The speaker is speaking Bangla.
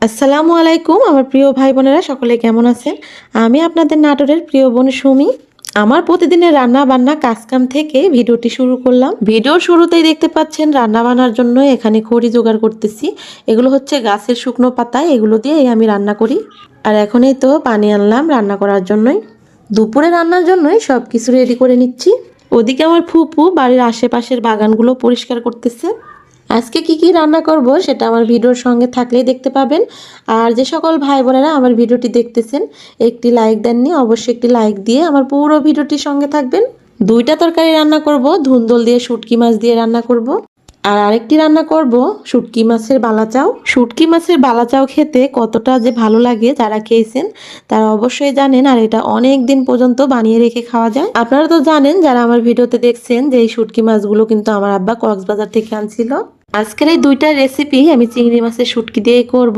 আসসালামু আলাইকুম আমার প্রিয় ভাই বোনেরা সকলে কেমন আছেন। আমি আপনাদের নাটোরের প্রিয় বোন সুমি। আমার প্রতিদিনের রান্না বান্না কাজকাম থেকে ভিডিওটি শুরু করলাম। ভিডিওর শুরুতেই দেখতে পাচ্ছেন রান্না বান্নার জন্য এখানে খড়ি জোগাড় করতেছি। এগুলো হচ্ছে গাছের শুকনো পাতা, এগুলো দিয়ে আমি রান্না করি। আর এখনই তো পানি আনলাম রান্না করার জন্যই, দুপুরে রান্নার জন্যই সব কিছু রেডি করে নিচ্ছি। ওদিকে আমার ফুপু বাড়ির আশেপাশের বাগানগুলো পরিষ্কার করতেছে। আজকে কি কি রান্না করব সেটা আমার ভিডিওর সঙ্গে থাকলেই দেখতে পাবেন। আর যে সকল ভাই বোনেরা আমার ভিডিওটি দেখতেছেন একটি লাইক দেননি, অবশ্যই একটি লাইক দিয়ে আমার পুরো ভিডিওটির সঙ্গে থাকবেন। দুইটা তরকারি রান্না করব, ধুন্দল দিয়ে শুটকি মাছ দিয়ে রান্না করব। আর আরেকটি রান্না করব শুটকি মাছের বালাচাও। শুটকি মাছের বালাচাও খেতে কতটা যে ভালো লাগে যারা খেয়েছেন তারা অবশ্যই জানেন। আর এটা অনেক দিন পর্যন্ত বানিয়ে রেখে খাওয়া যায়। আপনারা তো জানেন যারা আমার ভিডিওতে দেখছেন যে এই শুটকি মাছগুলো কিন্তু আমার আব্বা কক্সবাজার থেকে আনছিল। আজকের এই দুইটা রেসিপি আমি চিংড়ি মাছের শুটকি দিয়েই করব।